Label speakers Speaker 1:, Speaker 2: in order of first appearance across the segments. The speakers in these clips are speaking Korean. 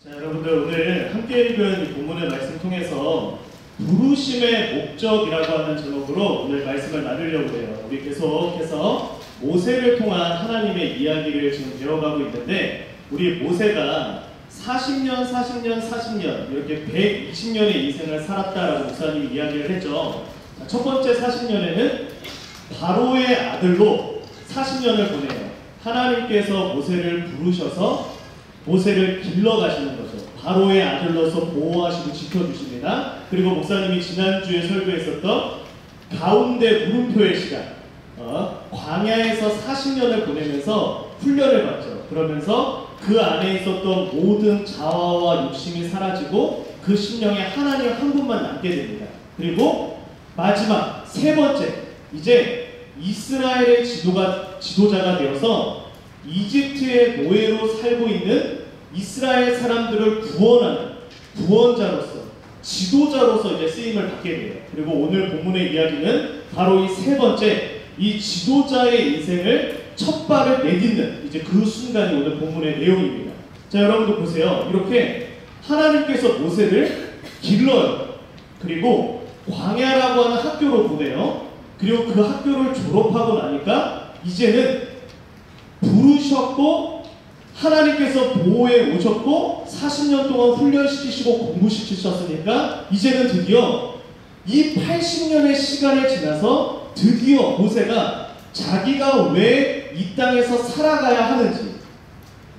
Speaker 1: 자, 여러분들 오늘 함께 읽은 본문의 말씀 통해서 부르심의 목적이라고 하는 제목으로 오늘 말씀을 나누려고 해요. 우리 계속해서 모세를 통한 하나님의 이야기를 지금 배워가고 있는데, 우리 모세가 40년 이렇게 120년의 인생을 살았다라고 목사님이 이야기를 했죠. 자, 첫 번째 40년에는 바로의 아들로 40년을 보내요. 하나님께서 모세를 부르셔서 모세를 길러가시는 거죠. 바로의 아들로서 보호하시고 지켜주십니다. 그리고 목사님이 지난주에 설교했었던 가운데 물음표의 시간, 광야에서 40년을 보내면서 훈련을 받죠. 그러면서 그 안에 있었던 모든 자아와 욕심이 사라지고 그 심령에 하나님 한 분만 남게 됩니다. 그리고 마지막 세 번째, 이제 이스라엘의 지도자가 되어서 이집트의 노예로 살고 있는 이스라엘 사람들을 구원하는 구원자로서, 지도자로서 이제 쓰임을 받게 돼요. 그리고 오늘 본문의 이야기는 바로 이 세 번째, 이 지도자의 인생을 첫 발을 내딛는 이제 그 순간이 오늘 본문의 내용입니다. 자, 여러분도 보세요. 이렇게 하나님께서 모세를 길러요. 그리고 광야라고 하는 학교로 보내요. 그리고 그 학교를 졸업하고 나니까 이제는 부르셨고 하나님께서 보호해 오셨고 40년 동안 훈련시키시고 공부시키셨으니까 이제는 드디어 이 80년의 시간을 지나서 드디어 모세가 자기가 왜 이 땅에서 살아가야 하는지,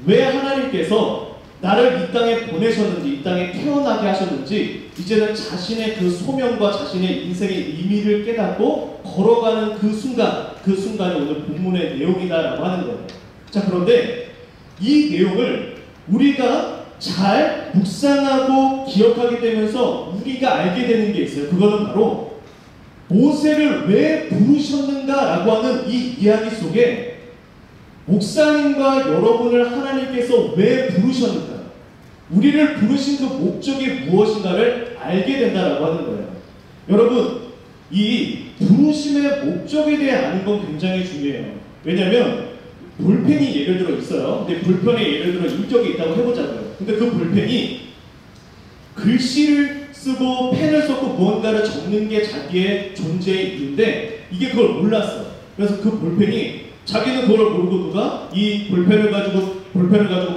Speaker 1: 왜 하나님께서 나를 이 땅에 보내셨는지, 이 땅에 태어나게 하셨는지, 이제는 자신의 그 소명과 자신의 인생의 의미를 깨닫고 걸어가는 그 순간이 오늘 본문의 내용이다라고 하는 거예요. 자, 그런데 이 내용을 우리가 잘 묵상하고 기억하게 되면서 우리가 알게 되는 게 있어요. 그거는 바로 모세를 왜 부르셨는가라고 하는 이 이야기 속에 목사님과 여러분을 하나님께서 왜 부르셨는가, 우리를 부르신 그 목적이 무엇인가를 알게 된다라고 하는 거예요. 여러분, 이 부르심의 목적에 대해 아는 건 굉장히 중요해요. 왜냐하면 볼펜이 예를 들어 있어요. 근데 볼펜에 예를 들어 인격이 있다고 해보자고요. 근데 그 볼펜이 글씨를 쓰고 펜을 썼고 무언가를 적는 게 자기의 존재의 이유인데 이게 그걸 몰랐어. 그래서 그 볼펜이 자기는 그걸 모르고 누가 이 볼펜을 가지고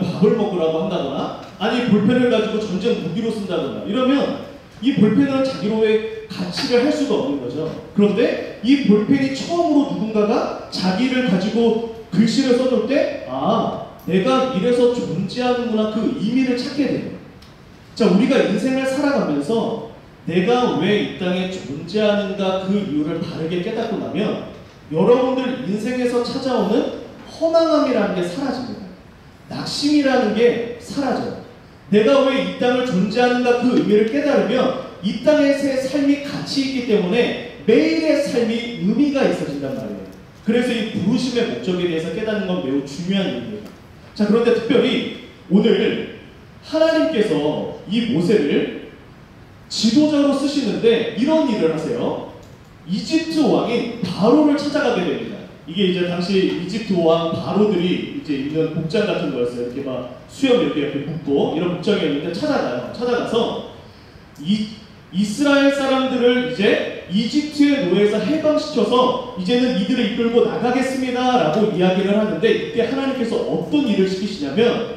Speaker 1: 밥을 먹으라고 한다거나, 아니 볼펜을 가지고 전쟁 무기로 쓴다거나 이러면 이 볼펜은 자기로의 가치를 할 수가 없는 거죠. 그런데 이 볼펜이 처음으로 누군가가 자기를 가지고 글씨를 써줄 때, 아, 내가 이래서 존재하는구나, 그 의미를 찾게 돼요. 자, 우리가 인생을 살아가면서 내가 왜 이 땅에 존재하는가 그 이유를 바르게 깨닫고 나면 여러분들 인생에서 찾아오는 허망함이라는 게 사라집니다. 낙심이라는 게 사라져요. 내가 왜 이 땅을 존재하는가 그 의미를 깨달으면 이 땅에서의 삶이 가치 있기 때문에 매일의 삶이 의미가 있어진단 말이에요. 그래서 이 부르심의 목적에 대해서 깨닫는 건 매우 중요한 일입니다. 자, 그런데 특별히 오늘 하나님께서 이 모세를 지도자로 쓰시는데 이런 일을 하세요. 이집트 왕인 바로를 찾아가게 됩니다. 이게 이제 당시 이집트 왕 바로들이 이제 있는 복장 같은 거였어요. 이렇게 막 수염 이렇게 묶고 이런 복장이었는데 찾아가서 이스라엘 사람들을 이제 이집트의 노예에서 해방시켜서 이제는 이들을 이끌고 나가겠습니다 라고 이야기를 하는데, 이때 하나님께서 어떤 일을 시키시냐면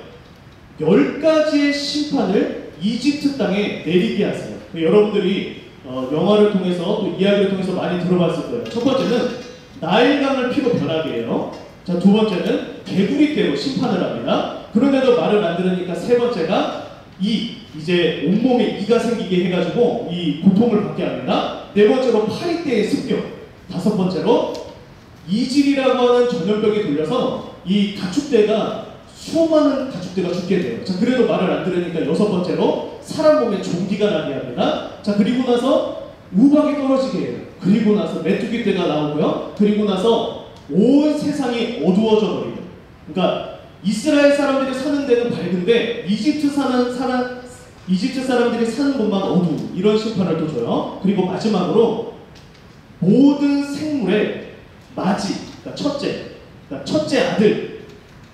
Speaker 1: 10가지의 심판을 이집트 땅에 내리게 하세요. 여러분들이 영화를 통해서 또 이야기를 통해서 많이 들어봤을 거예요. 첫 번째는 나일강을 피로 변하게 해요. 자, 두 번째는 개구리떼로 심판을 합니다. 그런데도 말을 안 들으니까 세 번째가 이제 온몸에 이가 생기게 해가지고 이 고통을 받게 합니다. 네 번째로 파리떼의 습격. 다섯 번째로 이질이라고 하는 전염병이 돌려서 이 가축대가 수많은 가축대가 죽게 돼요. 자, 그래도 말을 안 들으니까 여섯 번째로 사람 몸에 종기가 나게 합니다. 자, 그리고 나서 우박이 떨어지게 해요. 그리고 나서 메뚜기떼가 나오고요. 그리고 나서 온 세상이 어두워져 버려요. 그러니까 이스라엘 사람들이 사는 데는 밝은데 이집트 사람들이 사는 곳만 어두운 이런 심판을 또 줘요. 그리고 마지막으로 모든 생물의 맞이, 그러니까 첫째 아들,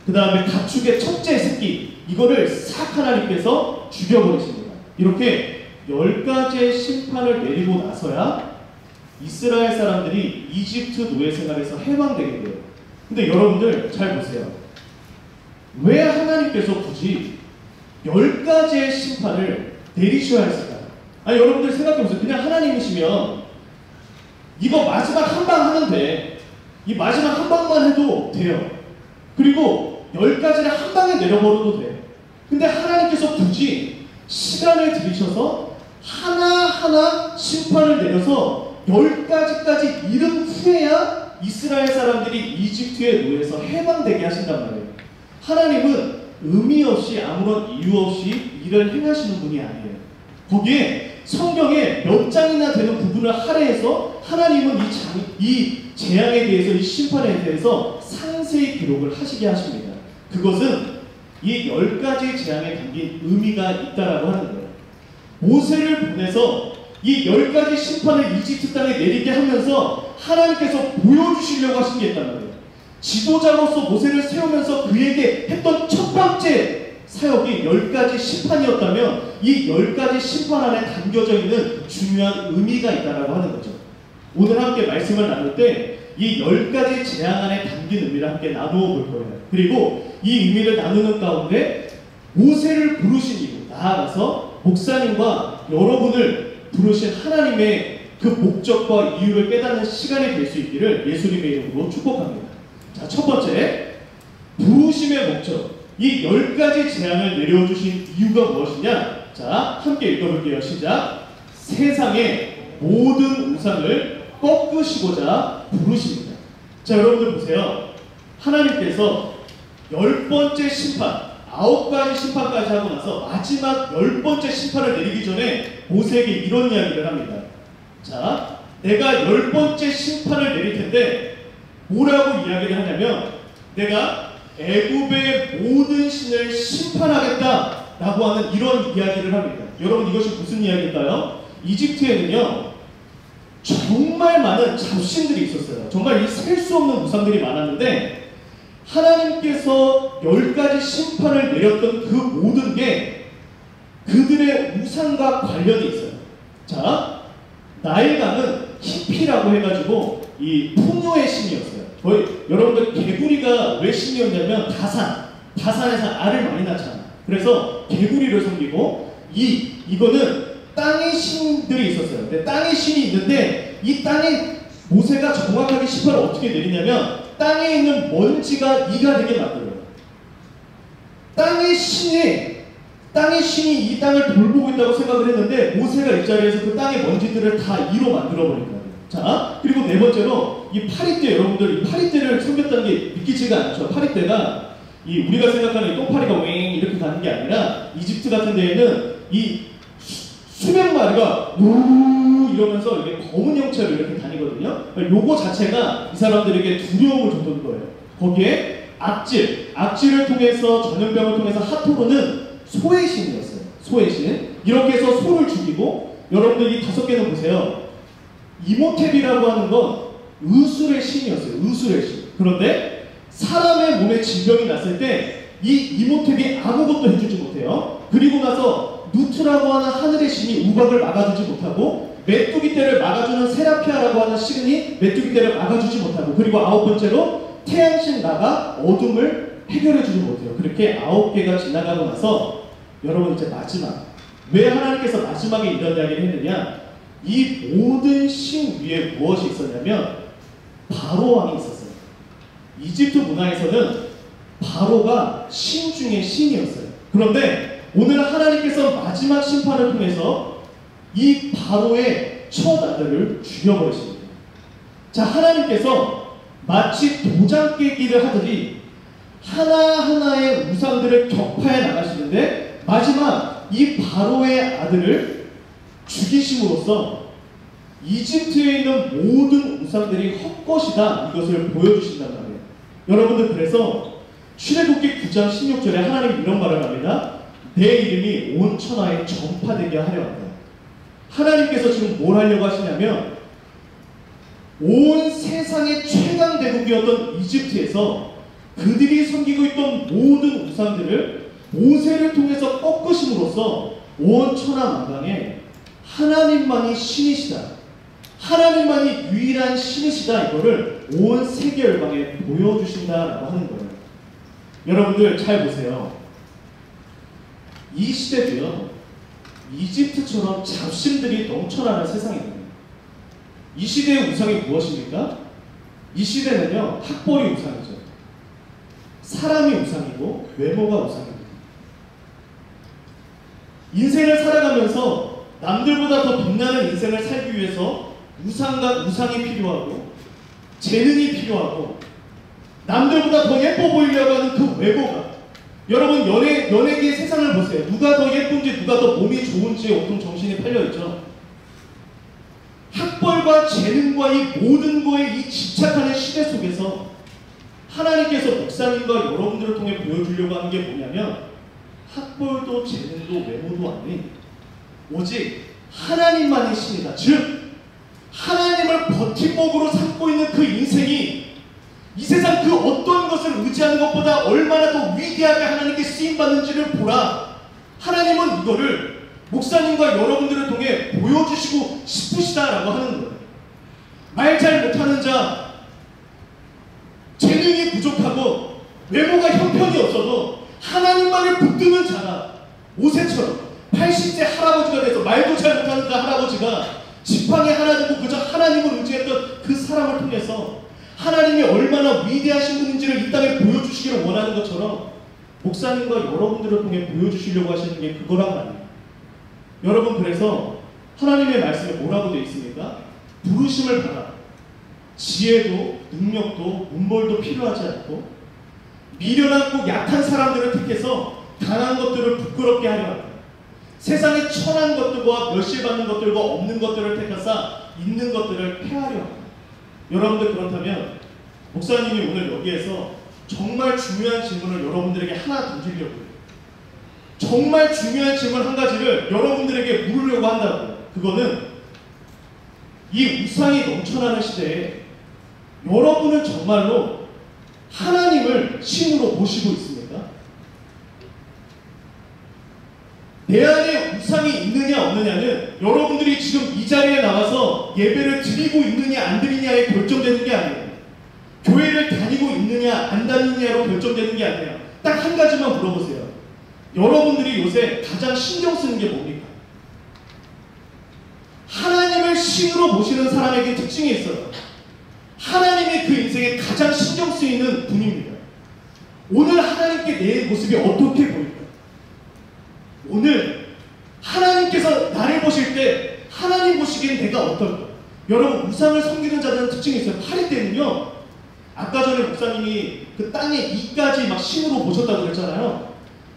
Speaker 1: 그 다음에 가축의 첫째 새끼, 이거를 싹 하나님께서 죽여버리십니다. 이렇게 10가지의 심판을 내리고 나서야 이스라엘 사람들이 이집트 노예 생활에서 해방되게 돼요. 근데 여러분들 잘 보세요. 왜 하나님께서 굳이 10가지의 심판을 내리셔야 했을까요? 아니, 여러분들 생각해보세요. 그냥 하나님이시면 이거 마지막 한 방 하면 돼. 이 마지막 한 방만 해도 돼요. 그리고 10가지를 한 방에 내려버려도 돼. 근데 하나님께서 굳이 시간을 들이셔서 하나하나 심판을 내려서 10가지까지 이른 후에야 이스라엘 사람들이 이집트의 노예에서 해방되게 하신단 말이에요. 하나님은 의미 없이 아무런 이유 없이 일을 행하시는 분이 아니에요. 거기에 성경에 몇 장이나 되는 부분을 할애해서 하나님은 이 재앙에 대해서, 이 심판에 대해서 상세히 기록을 하시게 하십니다. 그것은 이 10가지 재앙에 담긴 의미가 있다라고 하는 거예요. 모세를 보내서 이 10가지 심판을 이집트 땅에 내리게 하면서 하나님께서 보여주시려고 하신 게 있단 말이에요. 지도자로서 모세를 세우면서 그에게 했던 첫 번째 사역이 10가지 심판이었다면 이 10가지 심판 안에 담겨져 있는 중요한 의미가 있다라고 하는 거죠. 오늘 함께 말씀을 나눌 때 이 10가지 재앙 안에 담긴 의미를 함께 나누어 볼 거예요. 그리고 이 의미를 나누는 가운데 모세를 부르신 이유, 나아가서 목사님과 여러분을 부르신 하나님의 그 목적과 이유를 깨닫는 시간이 될 수 있기를 예수님의 이름으로 축복합니다. 자, 첫 번째, 부르심의 목적. 이 10가지 재앙을 내려주신 이유가 무엇이냐? 자, 함께 읽어볼게요. 시작. 세상의 모든 우상을 꺾으시고자 부르십니다. 자, 여러분들 보세요. 하나님께서 10번째 심판, 9가지 심판까지 하고 나서 마지막 10번째 심판을 내리기 전에 모세에게 이런 이야기를 합니다. 자, 내가 10번째 심판을 내릴 텐데 뭐라고 이야기를 하냐면 내가 애굽의 모든 신을 심판하겠다 라고 하는 이런 이야기를 합니다. 여러분, 이것이 무슨 이야기일까요? 이집트에는요 정말 많은 잡신들이 있었어요. 정말 이 셀 수 없는 우상들이 많았는데 하나님께서 10가지 심판을 내렸던 그 모든 게 그들의 우상과 관련이 있어요. 자, 나일강은 히피라고 해가지고 이 풍요의 신이었어요. 거의 여러분들 개구리가 왜 신이었냐면 다산에서 알을 많이 낳잖아. 그래서 개구리를 섬기고 이거는 땅의 신들이 있었어요. 근데 땅의 신이 있는데 이 땅에 모세가 정확하게 심판을 어떻게 내리냐면 땅에 있는 먼지가 이가 되게 만들어요. 땅의 신이 이 땅을 돌보고 있다고 생각을 했는데 모세가 이 자리에서 그 땅의 먼지들을 다 이로 만들어버린 거예요. 자, 그리고 네 번째로 이 파리떼, 여러분들 이 파리떼를 섬겼다는 게 믿기지가 않죠. 파리떼가 우리가 생각하는 이 똥파리가 웽 이렇게 가는 게 아니라 이집트 같은 데에는 이 수백 마리가 우 이러면서 이게 검은 형체로 이렇게 다니거든요. 요거 자체가 이 사람들에게 두려움을 줬던 거예요. 거기에 악질을 통해서, 전염병을 통해서 하토르는 소의 신이었어요. 소의 신. 이렇게 해서 소를 죽이고, 여러분들 이 5개는 보세요. 이모텝이라고 하는 건 의술의 신이었어요. 의술의 신. 그런데 사람의 몸에 질병이 났을 때 이 이모텝이 아무것도 해주지 못해요. 그리고 나서 누트라고 하는 하늘의 신이 우박을 막아주지 못하고, 메뚜기 떼를 막아주는 세라피아라고 하는 신이 메뚜기 떼를 막아주지 못하고, 그리고 9번째로 태양신 나가 어둠을 해결해주지 못해요. 그렇게 9개가 지나가고 나서 여러분 이제 마지막, 왜 하나님께서 마지막에 이런 이야기를 했느냐? 이 모든 신 위에 무엇이 있었냐면 바로 왕이 있었어요. 이집트 문화에서는 바로가 신 중에 신이었어요. 그런데 오늘 하나님께서 마지막 심판을 통해서 이 바로의 첫 아들을 죽여버리십니다. 자, 하나님께서 마치 도장 깨기를 하듯이 하나하나의 우상들을 격파해 나가시는데 마지막 이 바로의 아들을 죽이심으로써 이집트에 있는 모든 우상들이 헛것이다, 이것을 보여주신단 말이에요. 여러분들, 그래서 출애굽기 9장 16절에 하나님이 이런 말을 합니다. 내 이름이 온 천하에 전파되게 하려 한다. 하나님께서 지금 뭘 하려고 하시냐면 온 세상의 최강 대국이었던 이집트에서 그들이 섬기고 있던 모든 우상들을 모세를 통해서 꺾으심으로써 온 천하 만방에 하나님만이 신이시다, 하나님만이 유일한 신이시다, 이거를 온 세계 열방에 보여주신다라고 하는 거예요. 여러분들 잘 보세요. 이 시대도요, 이집트처럼 잡신들이 넘쳐나는 세상이거든요. 이 시대의 우상이 무엇입니까? 이 시대는요, 학벌이 우상이죠. 사람이 우상이고 외모가 우상입니다. 인생을 살아가면서 남들보다 더 빛나는 인생을 살기 위해서 우상이 필요하고 재능이 필요하고 남들보다 더 예뻐 보이려고 하는 그 외모가, 여러분 연예계의 세상을 보세요. 누가 더 예쁜지 누가 더 몸이 좋은지 온통 정신이 팔려있죠. 학벌과 재능과 이 모든 거에 이 집착하는 시대 속에서 하나님께서 목사님과 여러분들을 통해 보여주려고 하는 게 뭐냐면, 학벌도 재능도 외모도 아닌 오직 하나님만의 신이다. 즉 하나님을 버팀목으로 삼고 있는 그 인생이 이 세상 그 어떤 것을 의지하는 것보다 얼마나 더 위대하게 하나님께 쓰임받는지를 보라. 하나님은 이거를 목사님과 여러분들을 통해 보여주시고 싶으시다라고 하는 거예요. 말 잘 못하는 자, 재능이 부족하고 외모가 형편이 없어도 하나님만을 붙드는 자가 모세처럼 80세 할아버지가 돼서 말도 잘 못하는 그 할아버지가 지팡이 하나 들고 그저 하나님을 의지했던 그 사람을 통해서 하나님이 얼마나 위대하신 분인지를 이 땅에 보여주시기를 원하는 것처럼 목사님과 여러분들을 통해 보여주시려고 하시는 게 그거란 말이에요. 여러분, 그래서 하나님의 말씀에 뭐라고 되어 있습니까? 부르심을 받아 지혜도 능력도 문벌도 필요하지 않고 미련하고 약한 사람들을 택해서 강한 것들을 부끄럽게 하려 합니다. 세상에 천한 것들과 멸시받는 것들과 없는 것들을 택하사 있는 것들을 폐하려 합니다. 여러분들, 그렇다면 목사님이 오늘 여기에서 정말 중요한 질문을 여러분들에게 하나 던지려고 해요. 정말 중요한 질문 한 가지를 여러분들에게 물으려고 한다고. 그거는 이 우상이 넘쳐나는 시대에 여러분은 정말로 하나님을 신으로 모시고 있습니까? 내 안에 우상이 있느냐 없느냐는 여러분들이 지금 이 자리에 나와서 예배를 드리고 있느냐 안 드리냐에 결정되는 게 아니에요. 교회를 다니고 있느냐 안 다니느냐로 결정되는 게 아니에요. 딱 한 가지만 물어보세요. 여러분들이 요새 가장 신경 쓰는 게 뭡니까? 하나님을 신으로 모시는 사람에게 특징이 있어요. 하나님이 그 인생에 가장 신경 쓰이는 분입니다. 오늘 하나님께 내 모습이 어떻게 보일까? 오늘 하나님께서 나를 보실 때 하나님 보시기엔 내가 어떨까? 여러분, 우상을 섬기는 자들은 특징이 있어요. 팔이 때는요, 아까 전에 목사님이 그 땅에 이까지 막 신으로 보셨다고 그랬잖아요.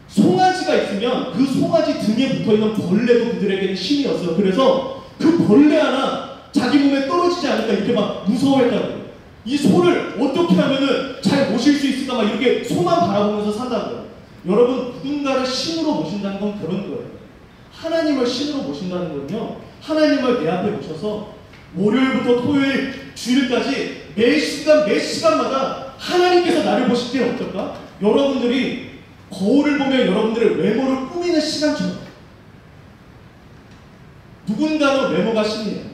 Speaker 1: 송아지가 있으면 그 송아지 등에 붙어있는 벌레도 그들에게는 신이었어요. 그래서 그 벌레 하나 자기 몸에 떨어지지 않을까 이렇게 막 무서워했다고요. 이 소를 어떻게 하면은 잘 모실 수 있을까 막 이렇게 소만 바라보면서 산다고요. 여러분, 누군가를 신으로 모신다는 건 그런 거예요. 하나님을 신으로 모신다는 건요, 하나님을 내 앞에 모셔서 월요일부터 토요일, 주일까지 매 시간마다 하나님께서 나를 보실 때는 어떨까? 여러분들이 거울을 보며 여러분들의 외모를 꾸미는 시간처럼. 누군가는 외모가 신이에요.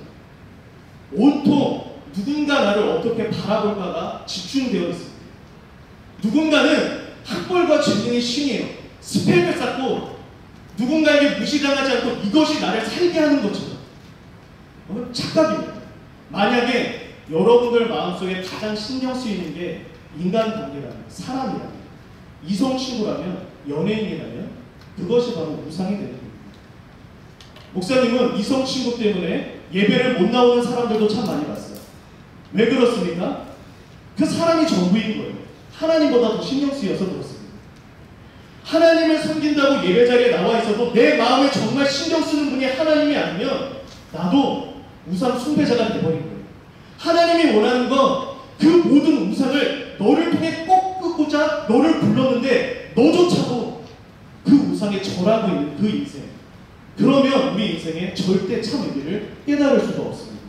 Speaker 1: 온통 누군가 나를 어떻게 바라볼까가 집중되어 있습니다. 누군가는 학벌과 재능이 신이에요. 스펙을 쌓고 누군가에게 무시당하지 않고 이것이 나를 살게 하는 것처럼. 착각입니다. 만약에 여러분들 마음속에 가장 신경 쓰이는 게 인간관계라면, 사람이라면, 이성친구라면, 연예인이라면 그것이 바로 우상이 되는 겁니다. 목사님은 이성친구 때문에 예배를 못 나오는 사람들도 참 많이 봤어요. 왜 그렇습니까? 그 사람이 전부인 거예요. 하나님보다 더 신경 쓰여서 그렇습니다. 하나님을 섬긴다고 예배 자리에 나와 있어도 내 마음에 정말 신경 쓰는 분이 하나님이 아니면 나도 우상 숭배자가 되어버린 거예요. 하나님이 원하는 건 그 모든 우상을 너를 통해 꺾고자 너를 불렀는데 너조차도 그 우상에 절하고 있는 그 인생, 그러면 우리 인생에 절대 참 의미를 깨달을 수가 없습니다.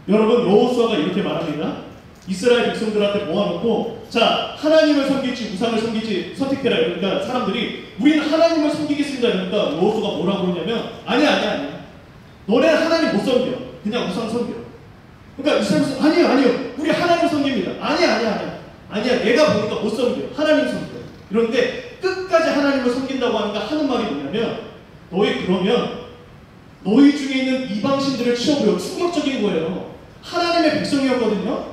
Speaker 1: 여러분, 여호수아가 이렇게 말합니다. 이스라엘 백성들한테 모아놓고 자, 하나님을 섬길지 우상을 섬길지 선택해라. 이러니까 사람들이 우리는 하나님을 섬기겠습니다. 이러니까 여호수아가 뭐라고 그러냐면 아니야. 너네는 하나님 못 섬겨. 그냥 우상 섬겨. 그러니까 이스라엘에서 아니요. 우리 하나님 섬깁니다. 아니야. 내가 보니까 못 섬겨. 하나님 섬겨. 그런데 끝까지 하나님을 섬긴다고 하니까 하는 말이 뭐냐면 그러면 너희 중에 있는 이방신들을 치워버려. 충격적인 거예요. 하나님의 백성이었거든요.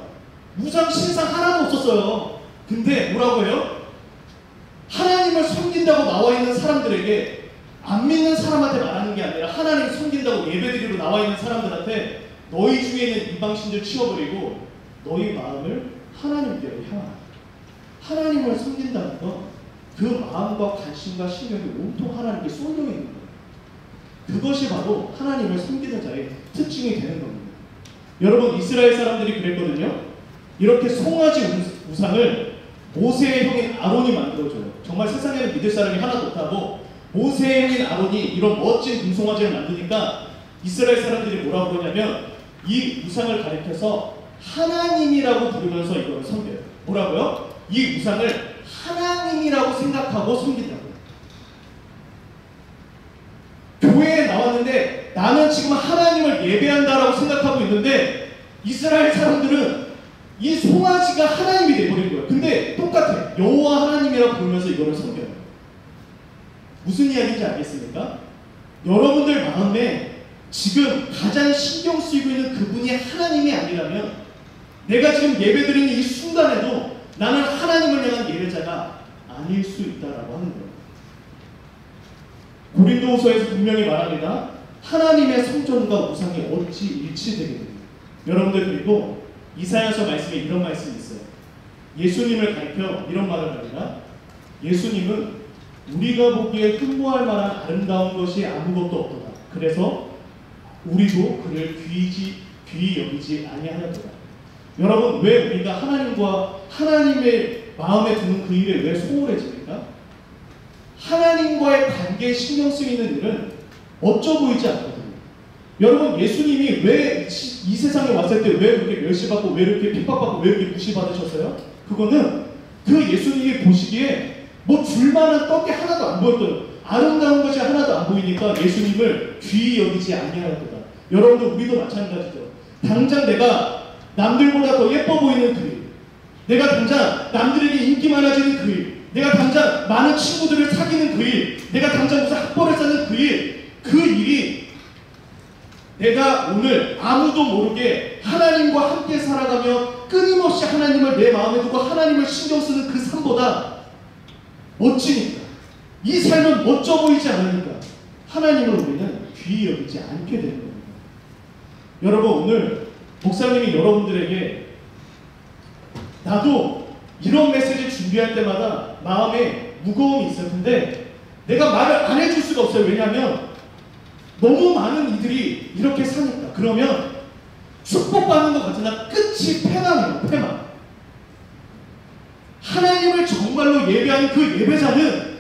Speaker 1: 우상 신상 하나도 없었어요. 근데 뭐라고 해요? 하나님을 섬긴다고 나와 있는 사람들에게 안 믿는 사람한테 말하는 게 아니라 하나님을 섬긴다고 예배드리러 나와 있는 사람들한테 너희 중에 있는 이방신들 치워버리고 너희 마음을 하나님께로 향하라. 하나님을 섬긴다는 건 그 마음과 관심과 신경이 온통 하나님께 쏠려 있는 거예요. 그것이 바로 하나님을 섬기는 자의 특징이 되는 겁니다. 여러분, 이스라엘 사람들이 그랬거든요. 이렇게 송아지 우상을 모세의 형인 아론이 만들어줘요. 정말 세상에는 믿을 사람이 하나도 없다고 모세의 형인 아론이 이런 멋진 금송아지를 만드니까 이스라엘 사람들이 뭐라고 그러냐면 이 우상을 가리켜서 하나님이라고 부르면서 이걸 섬겨요. 뭐라고요? 이 우상을 하나님이라고 생각하고 섬긴다고요. 교회에 나왔는데 나는 지금 하나님을 예배한다라고 생각하고 있는데 이스라엘 사람들은 이 송아지가 하나님이 되어버린 거예요. 근데 똑같아요. 여호와 하나님이라고 부르면서 이거를 섬겨요. 무슨 이야기인지 알겠습니까? 여러분들 마음에 지금 가장 신경 쓰이고 있는 그분이 하나님이 아니라면 내가 지금 예배드리는 이 순간에도 나는 하나님을 향한 예배자가 아닐 수 있다라고 하는 거예요. 고린도후서에서 분명히 말합니다. 하나님의 성전과 우상이 어찌 일치되겠느냐. 여러분들, 그리고 이사야서 말씀에 이런 말씀이 있어요. 예수님을 가리켜 이런 말을 합니다. 예수님은 우리가 보기에 흠모할 만한 아름다운 것이 아무것도 없도다. 그래서 우리도 그를 귀히 여기지 아니하였도다. 여러분, 왜 우리가 하나님의 마음에 드는 그 일에 왜 소홀해집니까? 하나님과의 관계에 신경 쓰이는 일은 멋져 보이지 않거든요. 여러분, 예수님이 왜 이 세상에 왔을 때 왜 그렇게 멸시받고 왜 이렇게 핍박받고 왜 이렇게 무시받으셨어요? 그거는 그 예수님이 보시기에 뭐 줄만한 떡이 하나도 안 보였거든요. 아름다운 것이 하나도 안 보이니까 예수님을 귀히 여기지 아니하였도다. 여러분들, 우리도 마찬가지죠. 당장 내가 남들보다 더 예뻐 보이는 그 일, 내가 당장 남들에게 인기 많아지는 그 일, 내가 당장 많은 친구들을 사귀는 그 일, 내가 당장 무슨 학벌을 쌓는 그 일, 그 일이 내가 오늘 아무도 모르게 하나님과 함께 살아가며 끊임없이 하나님을 내 마음에 두고 하나님을 신경 쓰는 그 삶보다 멋지니까, 이 삶은 멋져 보이지 않으니까 하나님을 우리는 귀히 여기지 않게 되는 겁니다. 여러분, 오늘 목사님이 여러분들에게 나도 이런 메시지 준비할 때마다 마음에 무거움이 있을 텐데 내가 말을 안 해줄 수가 없어요. 왜냐하면 너무 많은 이들이 이렇게 사니까. 그러면 축복받는 것 같으나 끝이 패망이에요. 패망. 하나님을 정말로 예배하는 그 예배자는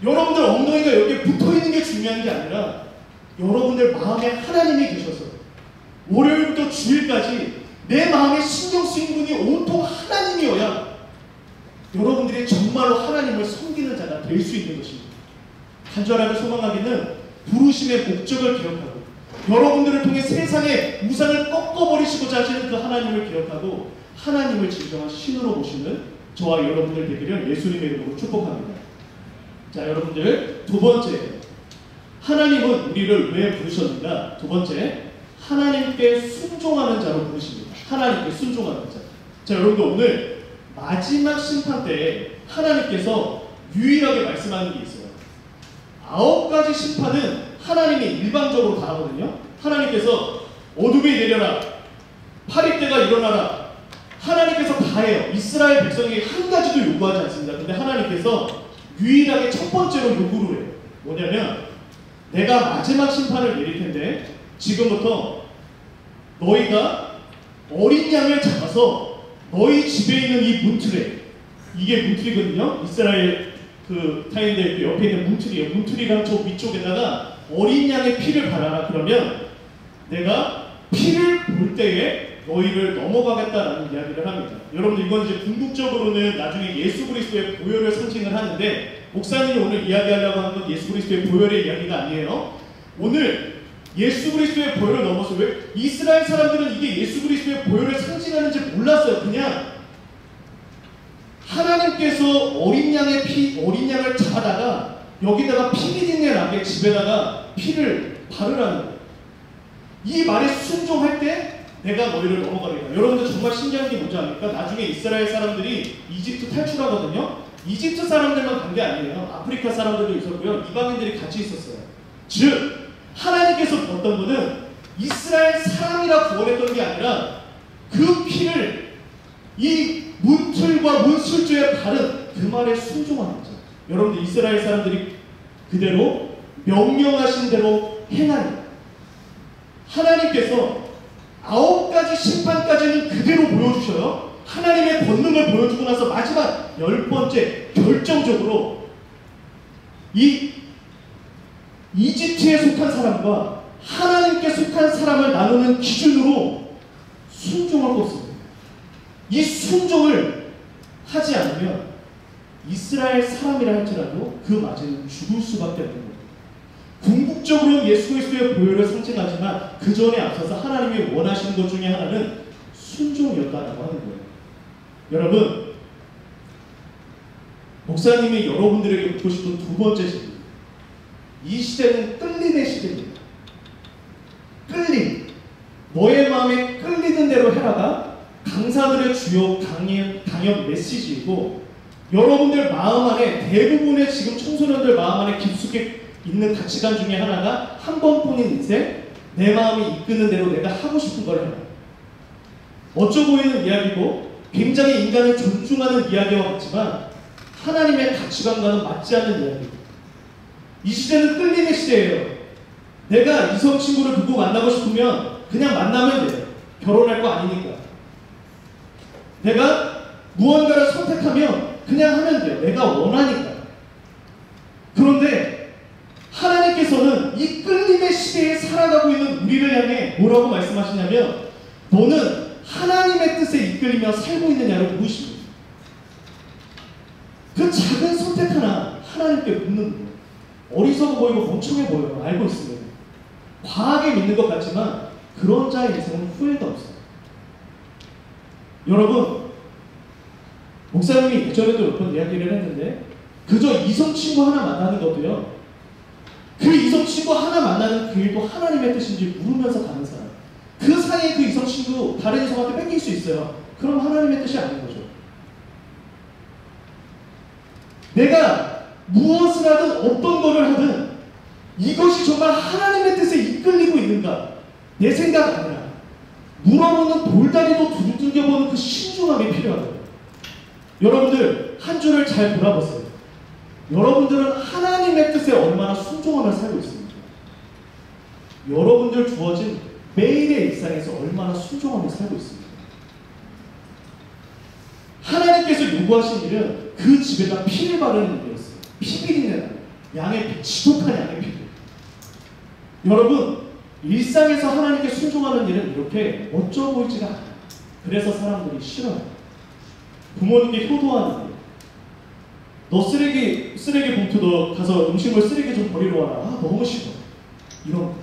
Speaker 1: 여러분들 엉덩이가 여기에 붙어있는 게 중요한 게 아니라 여러분들 마음에 하나님이 계셔서 월요일부터 주일까지 내 마음에 신경 쓰인 분이 온통 하나님이어야 여러분들이 정말로 하나님을 섬기는 자가 될 수 있는 것입니다. 간절하게 소망하기는 부르심의 목적을 기억하고 여러분들을 통해 세상의 우상을 꺾어버리시고자 하시는 그 하나님을 기억하고 하나님을 진정한 신으로 보시는 저와 여러분들 되기를 예수님의 이름으로 축복합니다. 자, 여러분들, 두 번째, 하나님은 우리를 왜 부르셨는가? 두 번째, 하나님께 순종하는 자로 부르십니다. 하나님께 순종하는 자. 자, 여러분들, 오늘 마지막 심판 때에 하나님께서 유일하게 말씀하는 게 있어요. 9가지 심판은 하나님이 일방적으로 다 하거든요. 하나님께서 어둠이 내려라, 파리떼가 일어나라, 하나님께서 다 해요. 이스라엘 백성이 한 가지도 요구하지 않습니다. 근데 하나님께서 유일하게 첫 번째로 요구를 해요. 뭐냐면 내가 마지막 심판을 내릴 텐데 지금부터 너희가 어린 양을 잡아서 너희 집에 있는 이 문틀에, 이게 문틀이거든요. 이스라엘 그 타인들 옆에 있는 문틀이에요. 문틀이랑 저 위쪽에다가 어린 양의 피를 바라라. 그러면 내가 피를 볼 때에 너희를 넘어가겠다라는 이야기를 합니다. 여러분들 이건 이제 궁극적으로는 나중에 예수 그리스도의 보혈을 상징을 하는데 목사님이 오늘 이야기하려고 하는 건 예수 그리스도의 보혈의 이야기가 아니에요. 오늘 예수 그리스도의 보혈을 넘어서 왜 이스라엘 사람들은 이게 예수 그리스도의 보혈을 상징하는지 몰랐어요. 그냥 하나님께서 어린 양을 잡아다가 여기다가 피비린내 나게 집에다가 피를 바르라는 거예요. 이 말에 순종할 때 내가 너희를 넘어가리라. 여러분들 정말 신기한 게 뭔지 압니까? 나중에 이스라엘 사람들이 이집트 탈출하거든요. 이집트 사람들만 간 게 아니에요. 아프리카 사람들도 있었고요. 이방인들이 같이 있었어요. 즉 하나님께서 어떤 분은 이스라엘 사람이라 구원했던 게 아니라 그 피를 이 문틀과 문술주에 바른 그 말에 순종하는 거죠. 여러분들 이스라엘 사람들이 그대로 명령하신 대로 행하니 하나님께서 9가지 심판까지는 그대로 보여주셔요. 하나님의 권능을 보여주고 나서 마지막 10번째 결정적으로 이 이집트에 속한 사람과 하나님께 속한 사람을 나누는 기준으로 순종할 것 없습니다. 이 순종을 하지 않으면 이스라엘 사람이라 할지라도 그 맞이는 죽을 수밖에 없는 겁니다. 궁극적으로는 예수 그리스도의 보혈을 상징하지만 그 전에 앞서서 하나님이 원하시는 것 중에 하나는 순종이었다라고 하는 거예요. 여러분, 목사님이 여러분들에게 묻고 싶은 두 번째 질문. 이 시대는 끌림의 시대입니다. 끌림. 너의 마음에 끌리는 대로 해라가 강사들의 주요 강연 메시지이고 여러분들 마음 안에 대부분의 지금 청소년들 마음 안에 깊숙이 있는 가치관 중에 하나가 한 번뿐인 인생, 내 마음이 이끄는 대로 내가 하고 싶은 걸 해라. 멋져 보이는 이야기고 굉장히 인간을 존중하는 이야기와 같지만 하나님의 가치관과는 맞지 않는 이야기입니다. 이 시대는 끌림의 시대예요. 내가 이성 친구를 누구 만나고 싶으면 그냥 만나면 돼요. 결혼할 거 아니니까. 내가 무언가를 선택하면 그냥 하면 돼요. 내가 원하니까. 그런데 하나님께서는 이 끌림의 시대에 살아가고 있는 우리를 향해 뭐라고 말씀하시냐면 너는 하나님의 뜻에 이끌리며 살고 있느냐를 묻으십니다. 그 작은 선택 하나 하나님께 묻는 거예요. 어리석어 보이고 멍청해 보여요. 알고 있습니다. 과하게 믿는 것 같지만 그런 자의 인생은 후회가 없어요. 여러분, 목사님이 예전에도 몇 번 이야기를 했는데 그저 이성 친구 하나 만나는 것도요. 그 이성 친구 하나 만나는 그 일도 하나님의 뜻인지 물으면서 가는 사람. 그 사이에 그 이성 친구 다른 이성한테 뺏길 수 있어요. 그럼 하나님의 뜻이 아닌 거죠. 내가 무엇을 하든 어떤 거를 하든 이것이 정말 하나님의 뜻에 이끌리고 있는가? 내 생각 아니라 물어보는 돌다리도 두들겨보는 그 신중함이 필요하다. 여러분들 한 주를 잘 돌아보세요. 여러분들은 하나님의 뜻에 얼마나 순종하며 살고 있습니까? 여러분들 주어진 매일의 일상에서 얼마나 순종하며 살고 있습니까? 하나님께서 요구하신 일은 그 집에다 피를 바르는 일이었어요. 피비린내 양의 피, 지독한 양의 피. 여러분, 일상에서 하나님께 순종하는 일은 이렇게 멋져 보이지가 않아요. 그래서 사람들이 싫어요. 부모님께 효도하는 일. 너 쓰레기 봉투 너 가서 음식물 쓰레기 좀 버리러 와라. 아, 너무 싫어. 이런 거.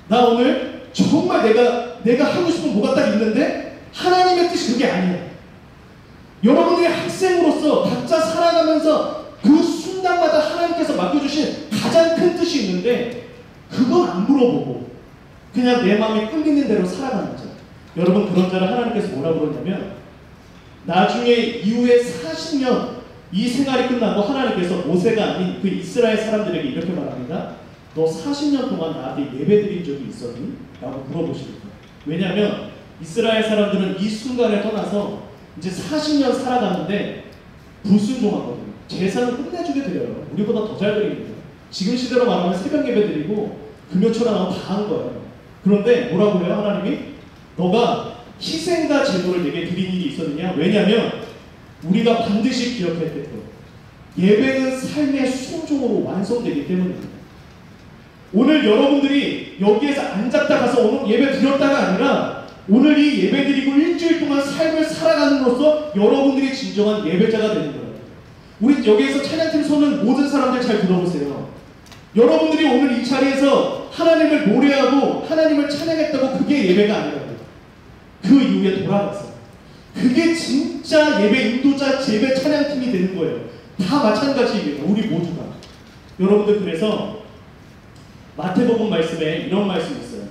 Speaker 1: 나 오늘 정말 내가 하고 싶은 뭐가 딱 있는데 하나님의 뜻이 그게 아니에요. 여러분들이 학생으로서 각자 살아가면서 그 순간마다 하나님께서 맡겨주신 가장 큰 뜻이 있는데 그건 안 물어보고 그냥 내 마음에 끌리는 대로 살아가는 자. 여러분, 그런 자를 하나님께서 뭐라고 그러냐면 나중에 이후에 40년 이 생활이 끝나고 하나님께서 모세가 아닌 그 이스라엘 사람들에게 이렇게 말합니다. 너 40년 동안 나한테 예배드린 적이 있었니? 라고 물어보십니다. 왜냐하면 이스라엘 사람들은 이 순간을 떠나서 이제 40년 살아가는데 불순종하거든요. 제사는 끝내주게 드려요. 우리보다 더 잘 드립니다. 지금 시대로 말하면 새벽 예배 드리고 금요초라 나오면 다 한 거예요. 그런데 뭐라고 해요? 하나님이 너가 희생과 제도를 내게 드린 일이 있었느냐? 왜냐하면 우리가 반드시 기억할 때도 예배는 삶의 순종으로 완성되기 때문입니다. 오늘 여러분들이 여기에서 앉았다 가서 오늘 예배 드렸다가 아니라 오늘 이 예배 드리고 일주일 동안 삶을 살아가는으로써 여러분들이 진정한 예배자가 되는 거예요. 우리 여기에서 찬양팀 서는 모든 사람들 잘 들어보세요. 여러분들이 오늘 이 자리에서 하나님을 노래하고 하나님을 찬양했다고 그게 예배가 아니라고요. 그 이후에 돌아가서 그게 진짜 예배 인도자, 예배 찬양팀이 되는 거예요. 다 마찬가지입니다. 우리 모두가. 여러분들 그래서 마태복음 말씀에 이런 말씀이 있어요.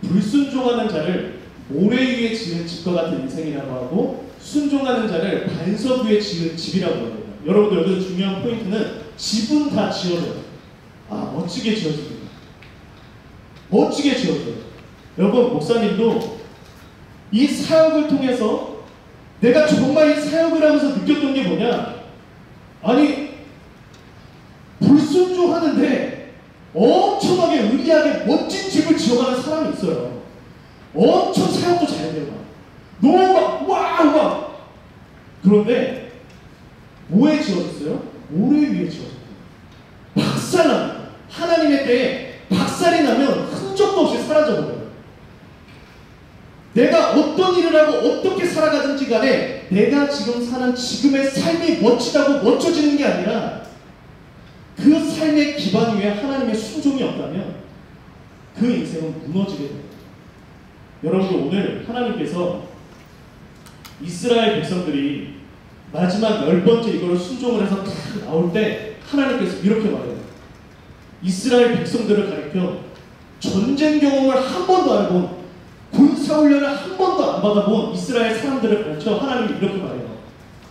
Speaker 1: 불순종하는 자를 모래 위에 지은 집과 같은 인생이라고 하고 순종하는 자를 반석 위에 지은 집이라고 합니다. 여러분들 여기서 중요한 포인트는 집은 다 지어져요. 멋지게 지어집니다. 멋지게 지어져요. 여러분 목사님도 이 사역을 통해서 내가 정말 이 사역을 하면서 느꼈던 게 뭐냐? 아니 불순종하는데 엄청나게 의리하게 멋진 집을 지어가는 사람이 있어요. 엄청 사역도 잘 돼요. 너무 막 그런데 뭐에 지어졌어요? 모래 위에 지어졌어요. 박살납니다. 하나님의 때에 박살이 나면 흔적도 없이 사라져버려요. 내가 어떤 일을 하고 어떻게 살아가든지 간에 내가 지금 사는 지금의 삶이 멋지다고 멋져지는 게 아니라 그 삶의 기반 위에 하나님의 순종이 없다면 그 인생은 무너지게 됩니다. 여러분들 오늘 하나님께서 이스라엘 백성들이 마지막 10번째 이거를 순종을 해서 딱 나올 때 하나님께서 이렇게 말해요. 이스라엘 백성들을 가리켜 전쟁 경험을 한 번도 안 해본, 군사훈련을 한 번도 안 받아본 이스라엘 사람들을 가르쳐 하나님이 이렇게 말해요.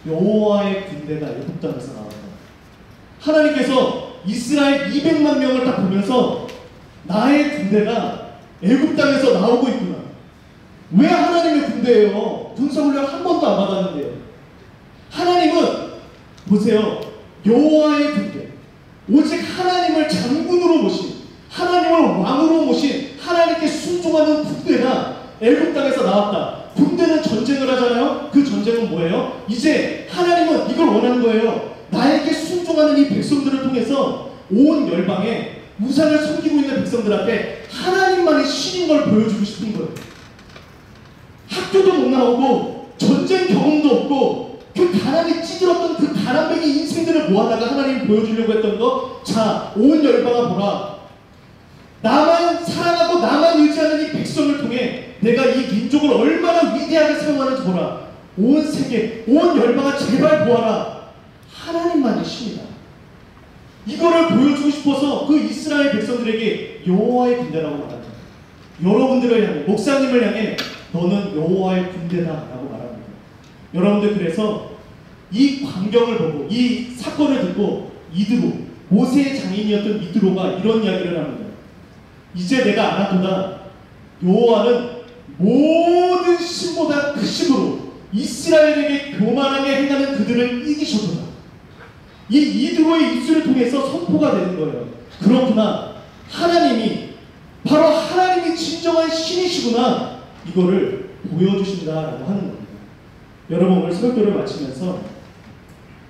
Speaker 1: 여호와의 군대가 애굽 땅에서 나왔다. 하나님께서 이스라엘 200만 명을 딱 보면서 나의 군대가 애굽 땅에서 나오고 있구나. 왜 하나님의 군대예요? 군사훈련 한 번도 안 받았는데요. 하나님은 보세요. 여호와의 군대, 오직 하나님을 장군으로 모신, 하나님을 왕으로 모신 하나님께 순종하는 군대가 애굽 땅에서 나왔다. 군대는 전쟁을 하잖아요. 그 전쟁은 뭐예요? 이제 하나님은 이걸 원하는 거예요. 나에게 순종하는 이 백성들을 통해서 온 열방에 우상을 섬기고 있는 백성들한테 하나님만이 신인 걸 보여주고 싶은 거예요. 학교도 못 나오고 전쟁 경험도 없고 그 가난이 찌들었던 그 가난뱅이 인생들을 모아다가 하나님이 보여주려고 했던 거, 자, 온 열방아 보라. 나만 사랑하고 나만 의지하는 이 백성을 통해 내가 이 민족을 얼마나 위대하게 사용하는지 보라. 온 세계, 온 열방아 제발 보아라. 하나님만이 신이다. 이거를 보여주고 싶어서 그 이스라엘 백성들에게 여호와의 군대라고 말합니다. 여러분들을 향해, 목사님을 향해 너는 여호와의 군대다 라고 말합니다. 여러분들 그래서 이 광경을 보고 이 사건을 듣고 이드로, 모세의 장인이었던 이드로가 이런 이야기를 합니다. 이제 내가 알았도다. 여호와는 모든 신보다 크심으로 이스라엘에게 교만하게 행하는 그들을 이기셨도다. 이 이드로의 입술을 통해서 선포가 되는 거예요. 그렇구나. 하나님이 바로 하나님이 진정한 신이시구나. 이거를 보여주신다라고 하는 겁니다. 여러분 오늘 설교를 마치면서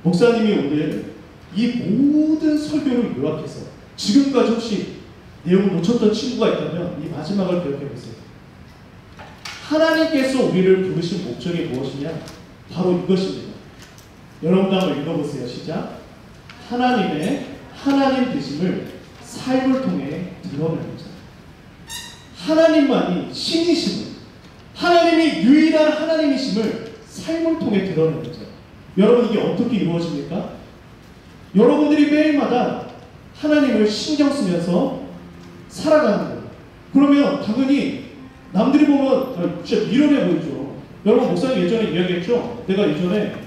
Speaker 1: 목사님이 오늘 이 모든 설교를 요약해서 지금까지 혹시 내용을 놓쳤던 친구가 있다면 이 마지막을 기억해 보세요. 하나님께서 우리를 부르신 목적이 무엇이냐? 바로 이것입니다. 여러분도 한번 읽어보세요. 시작. 하나님 되심을 삶을 통해 드러내는 자. 하나님만이 신이심을, 하나님이 유일한 하나님이심을 삶을 통해 드러내는 자. 여러분 이게 어떻게 이루어집니까? 여러분들이 매일마다 하나님을 신경 쓰면서 살아가는 거예요. 그러면 당연히 남들이 보면 진짜 미련해 보이죠. 여러분 목사님 예전에 이야기했죠. 내가 예전에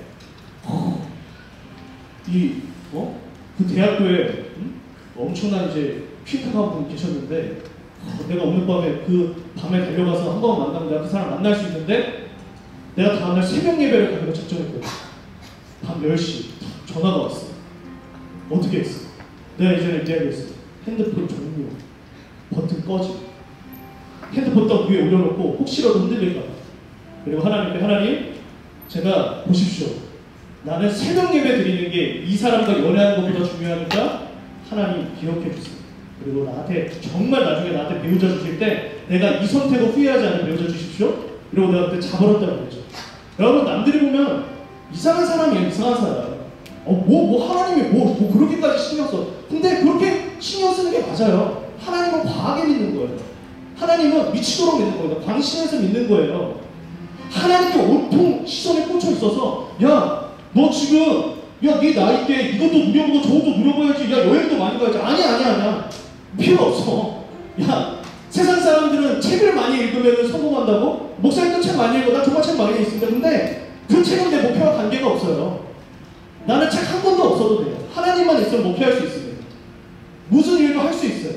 Speaker 1: 그 대학교에 엄청난 이제 퀸카가 분 계셨는데 내가 오늘 밤에 그 밤에 달려가서 한 번 만나면 내가 그 사람 만날 수 있는데 내가 다음날 새벽 예배를 가기로 작정했거든. 밤 10시 전화가 왔어. 어떻게 했어? 내가 예전에 이야기했어. 핸드폰 종료, 버튼 꺼지. 핸드폰 딱 위에 올려놓고 혹시라도 흔들릴까봐. 그리고 하나님께 하나님 제가 보십시오. 나는 새벽 예배 드리는 게 이 사람과 연애하는 것보다 중요하니까 하나님 기억해 주세요. 그리고 나한테 정말 나중에 나한테 배우자 주실 때 내가 이 선택을 후회하지 않은 배우자 주십시오. 그리고 내가 그때 잡아놨다는 거죠. 여러분 남들이 보면 이상한 사람이에요. 이상한 사람. 하나님이 그렇게까지 신경 써. 근데 그렇게 신경 쓰는 게 맞아요. 하나님은 과하게 믿는 거예요. 하나님은 미치도록 믿는 거예요. 방심해서 믿는 거예요. 하나님께 온통 시선에 꽂혀 있어서 너 지금 네 나이 때 이것도 누려보고 저것도 누려봐야지. 여행도 많이 가야지. 아니야. 필요 없어. 세상 사람들은 책을 많이 읽으면 성공한다고? 목사님도 책 많이 읽어. 나 정말 책 많이 읽습니다. 근데 그 책은 내 목표와 관계가 없어요. 나는 책 한 권도 없어도 돼요. 하나님만 있으면 목표할 수 있습니다. 무슨 일도 할 수 있어요.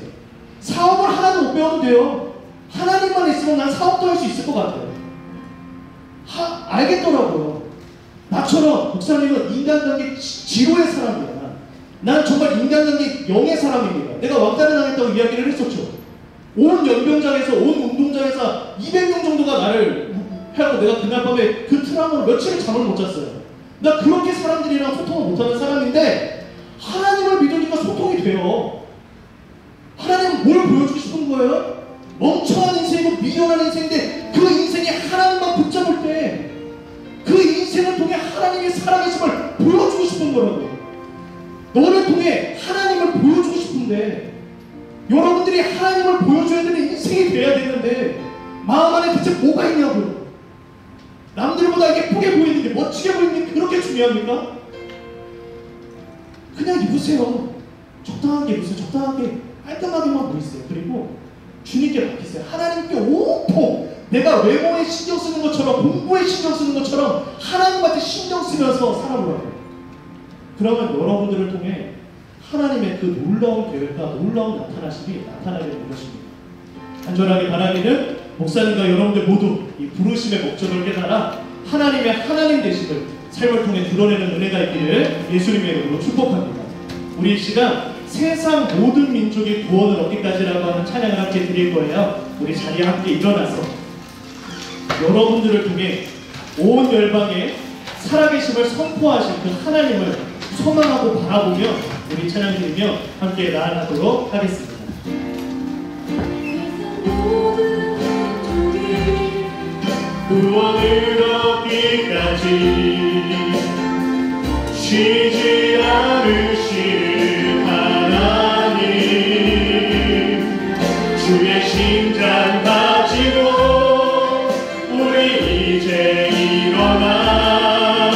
Speaker 1: 사업을 하나도 못 배워도 돼요. 하나님만 있으면 난 사업도 할 수 있을 것 같아요. 알겠더라고요. 나처럼 목사님은 인간관계 지로의 사람이야. 난 정말 인간관계 0의 사람입니다. 내가 왕따를 당했다고 이야기를 했었죠. 온 연병장에서 온 운동장에서 200명 정도가 나를 해하고 내가 그날 밤에 그 트라우마로 며칠을 잠을 못 잤어요. 나 그렇게 사람들이랑 소통을 못하는 사람인데 하나님을 믿으니까 소통이 돼요. 하나님은 뭘 보여주고 싶은 거예요? 멍청한 인생이고 미련한 인생인데 그 인생이 하나님만 붙잡을 때 그 인생을 통해 하나님의 살아계심을 보여주고 싶은 거라고요. 너를 통해 하나님을 보여주고 싶은데 여러분들이 하나님을 보여줘야 되는 인생이 돼야 되는데 마음 안에 대체 뭐가 있냐고요. 남들보다 예쁘게 보이는 게 멋지게 보이는 게 그렇게 중요합니까? 그냥 입으세요. 적당하게 입으세요. 적당하게 깔끔하게만 보이세요. 그리고 주님께 맡기세요. 하나님께 온통 내가 외모에 신경 쓰는 것처럼 공부에 신경 쓰는 것처럼 하나님한테 신경 쓰면서 살아보라고요. 그러면 여러분들을 통해 하나님의 그 놀라운 계획과 놀라운 나타나심이 나타나게 될 것입니다. 간절하게 바라기는 목사님과 여러분들 모두 이 부르심의 목적을 깨달아 하나님의 하나님 되심을 삶을 통해 드러내는 은혜가 있기를 예수님의 이름으로 축복합니다. 우리 이 시간 세상 모든 민족이 구원을 얻기까지라고 하는 찬양을 함께 드릴 거예요. 우리 자리에 함께 일어나서 여러분들을 통해 온 열방에 살아계심을 선포하신 그 하나님을 소망하고 바라보며 우리 찬양 드리며 함께 나아가도록 하겠습니다. 구원을 얻기까지 쉬지 않으시는 하나님, 주의 심장 가지고 우리 이제 일어나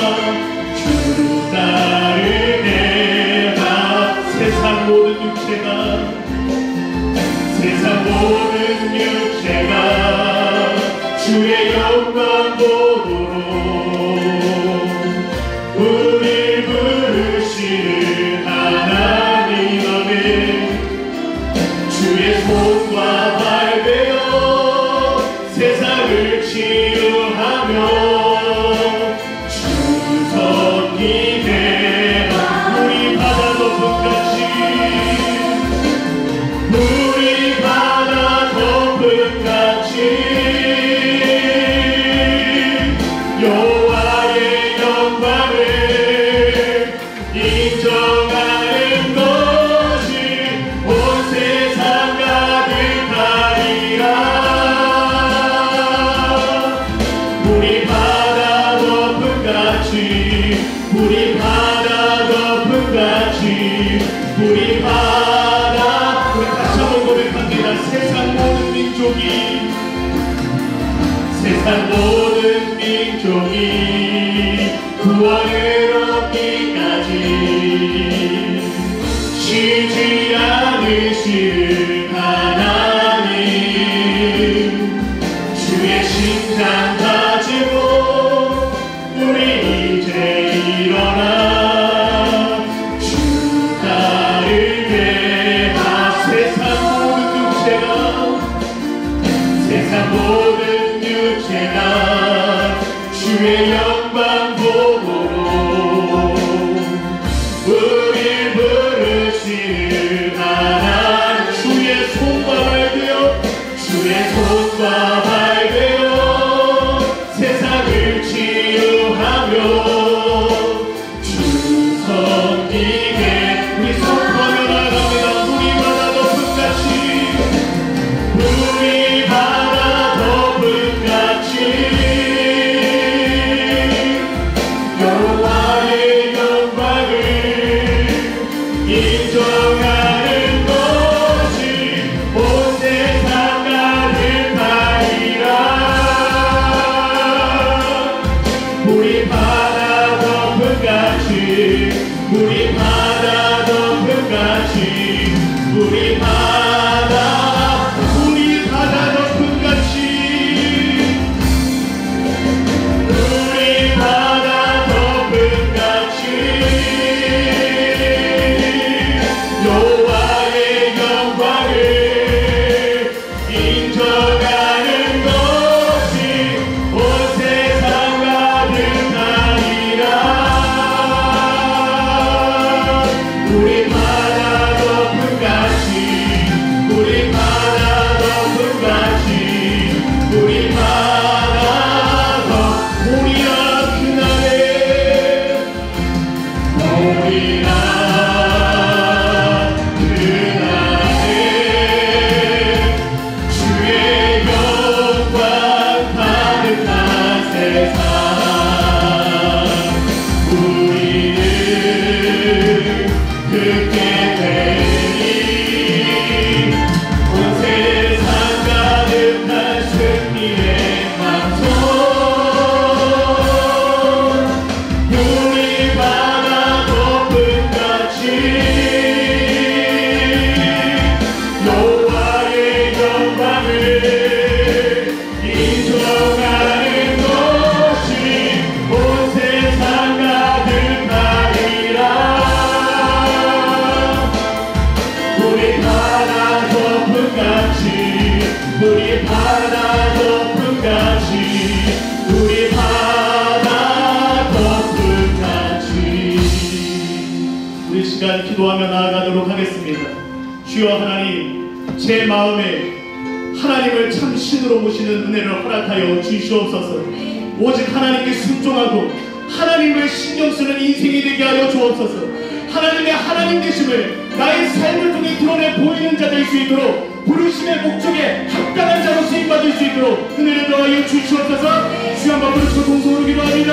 Speaker 1: 주 따르게 세상 모든 육체가 주의 영광 보도록 우릴 부르시는 하나님 아멘. 주의 손과 발 베어 세상을 치유하며 주 섬기네. 우리 바다 덮음같이 우리 바다 덮음같이 여호와의 영광을 인정하는 것이 온 세상 가득하리라. 우리 바다 덮음같이 우리 바다 덮음같이 우리 바다 우리 다시 한번 고백합니다. 세상 모든 민족이 구원을 얻기까지 쉬지 않으시는 하나님, 주의 심장 가지고 우리 이제 일어나 주 따르게 세상 모든 육체가 주의 영광 보도록 우릴 부르시는 하나님, 주의 손과 발 되어 세상을 치유하며 주 섬기게 우리 선포하며 나갑니다. 우리 바다 덮음같이 우리 바다 덮음같이 우리 바다 덮음같이 우리 바다 덮음같이 여호와의 영광을 인정하는 것이 온 세상 가득하리라. 우리 바다 덮음같이 우리 바다 덮음같이 우리 바다 덮으리라. 그날에 보리라. 그날에 주의 영광 가득한 세상 우리는 그때 되리. 온 세상 가득한 승리의 방송 우리 바다 덮음같이 여호와의 영광을 인정하는 것이 온 세상 가득하리라. 우리 바다 덮음같이 우리 바다 덮음같이 우리 바다 덮음같이. 우리 시간 기도하며 나아가도록 하겠습니다. 주여 하나님, 제 마음에 하나님을 참 신으로 모시는 은혜를 허락하여 주시옵소서. 오직 하나님께 순종하고 하나님을 신경 쓰는 인생이 되게 하여 주옵소서. 하나님의 하나님 되심을 나의 삶을 통해 드러내 보이는 자 될 수 있도록 부르심의 목적에 합당한 자로 쓰임받을 수 있도록 은혜를 더하여 주시옵소서. 주여 한번 부르시고 동성으로 기도합니다.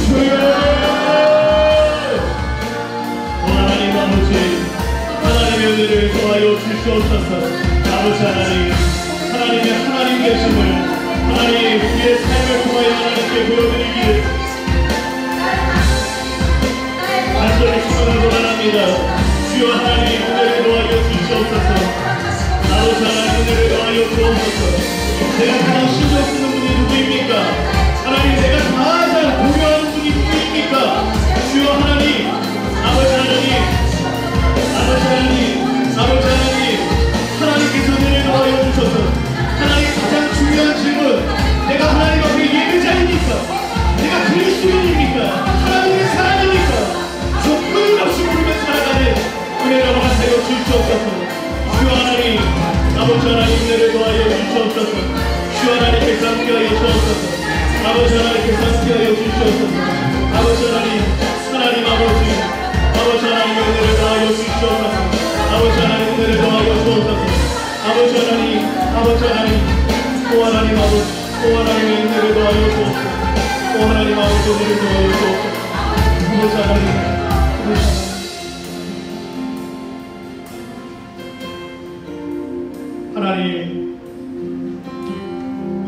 Speaker 1: 주여. 하나님 아버지, 하나님의 은혜를 더하여 주시옵소서. 아버지 하나님, 하나님의 하나님 되심을 하나님 우리의 삶을 통하여 하나님께 보여드리기를 간절히 축원하고 바랍니다. 주여 하나님 은혜를 더하여 주시옵소서. 아버지 하나님 은혜를 더하여 주옵소서. 내가 가장 신경 쓰는 분이 누구입니까? 하나님 내가 가장 고려하는 분이 누구입니까? 주여 하나님, 아버지 하나님, 아버지 하나님, 아버지 하나님, 하나님께서 은혜를 더하여 주셔서 하나님 가장 중요한 질문, 내가 하나님 앞에 예배자입니까? 내가 그리스도인입니까? 하나님의 사랑입니까? 저 끊임없이 부르며 살아가는 은혜를 허락하여 주시옵소서. 주여 하나님, 아버지 하나님 은혜를 더하여 주시옵소서. 주여 하나님께서 함께하여 주옵소서. 아버지 하나님께서 함께하여 주시옵소서. 아버지 하나님, 하나님 아버지, 아버지 하나님의 은혜를 더하여 주시옵소서. 아버지 하나님 은혜를 더하여 주옵소서. 아버지 하나님, 아버지 하나님, 또 하나님 아버지, 또 하나님의 은혜를 더하여 주옵소서. 또 하나님 아버지 은혜를 더하여 주옵소서. 아버지 하나님, 하나님,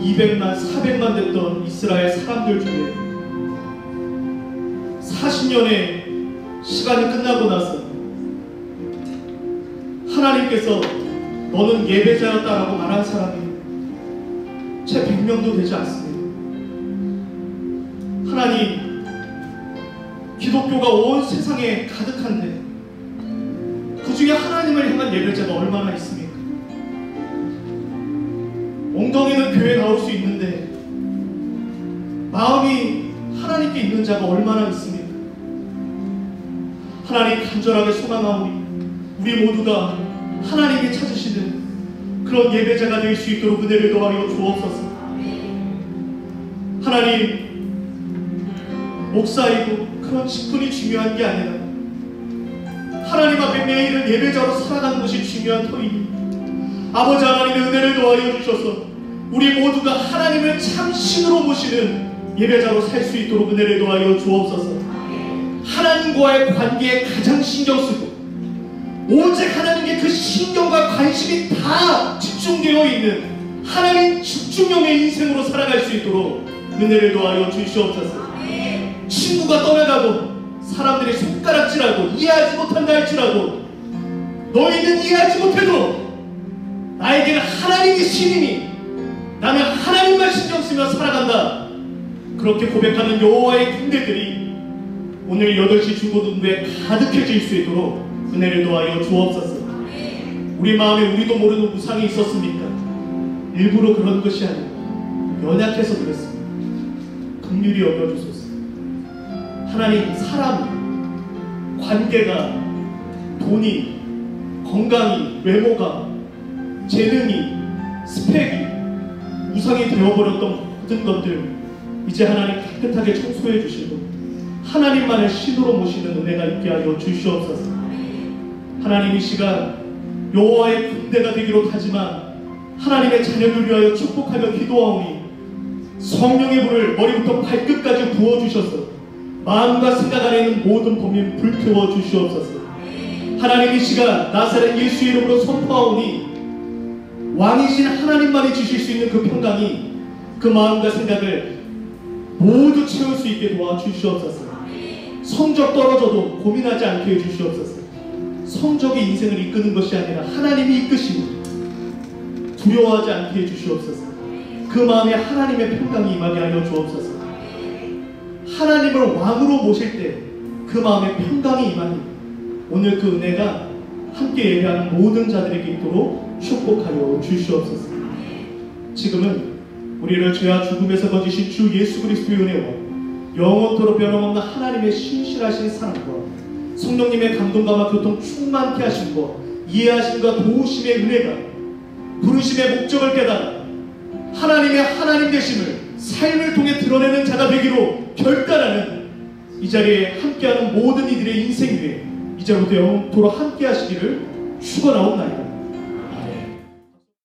Speaker 1: 200만, 400만 됐던 이스라엘 사람들 중에 40년의 시간이 끝나고 나서 하나님께서 너는 예배자였다라고 말한 사람이 채 100명도 되지 않습니다. 하나님, 기독교가 온 세상에 가득한데 그 중에 하나님을 향한 예배자가 얼마나 있습니까? 엉덩이는 교회에 나올 수 있는데 마음이 하나님께 있는 자가 얼마나 있습니까? 하나님 간절하게 소망하오니 우리 모두가 하나님이 찾으시는 그런 예배자가 될 수 있도록 은혜를 더하여 주옵소서. 하나님, 목사이고 그런 직분이 중요한 게 아니라 하나님 앞에 매일을 예배자로 살아가는 것이 중요한 터이니 아버지 하나님의 은혜를 더하여 주셔서 우리 모두가 하나님을 참 신으로 모시는 예배자로 살 수 있도록 은혜를 더하여 주옵소서. 하나님과의 관계에 가장 신경 쓰고 오직 하나님께 그 신경과 관심이 다 집중되어 있는 하나님 집중형의 인생으로 살아갈 수 있도록 은혜를 더하여 주시옵소서. 친구가 떠나가고 사람들이 손가락질하고 이해하지 못한다 할지라도 너희는 이해하지 못해도 나에게는 하나님이 신이니 나는 하나님만 신경 쓰며 살아간다. 그렇게 고백하는 여호와의 군대들이 오늘 8시 중고등부에 가득해질 수 있도록 은혜를 도하여 주옵소서. 우리 마음에 우리도 모르는 우상이 있었습니까? 일부러 그런 것이 아니라 연약해서 그랬습니다. 긍휼히 여겨주소서. 하나님, 사람, 관계가, 돈이, 건강이, 외모가, 재능이, 스펙이 우상이 되어버렸던 모든 것들 이제 하나님 깨끗하게 청소해 주시고 하나님만을 신으로 모시는 은혜가 있게 하여 주시옵소서. 하나님, 이 시간 여호와의 군대가 되기로 하지만 하나님의 자녀를 위하여 축복하며 기도하오니 성령의 불을 머리부터 발끝까지 부어주셔서 마음과 생각 안에 있는 모든 고민 불태워 주시옵소서. 하나님, 이 시간 나사렛 예수 이름으로 선포하오니 왕이신 하나님만이 주실 수 있는 그 평강이 그 마음과 생각을 모두 채울 수 있게 도와주시옵소서. 성적 떨어져도 고민하지 않게 해주시옵소서. 성적이 인생을 이끄는 것이 아니라 하나님이 이끄시고 두려워하지 않게 해주시옵소서. 그 마음에 하나님의 평강이 임하게 하여 주옵소서. 하나님을 왕으로 모실 때 그 마음에 평강이 임하니 오늘 그 은혜가 함께 예배하는 모든 자들에게 있도록 축복하여 주시옵소서. 지금은 우리를 죄와 죽음에서 거지신 주 예수 그리스도의 은혜와 영원토록 변함없는 하나님의 신실하신 사랑과 성령님의 감동과 교통 충만케 하심과 이해하심과 도우심의 은혜가 부르심의 목적을 깨달아 하나님의 하나님 되심을 삶을 통해 드러내는 자가 되기로 결단하는 이 자리에 함께하는 모든 이들의 인생 위에 이제부터 영원토록 함께 하시기를 축원하옵나이다.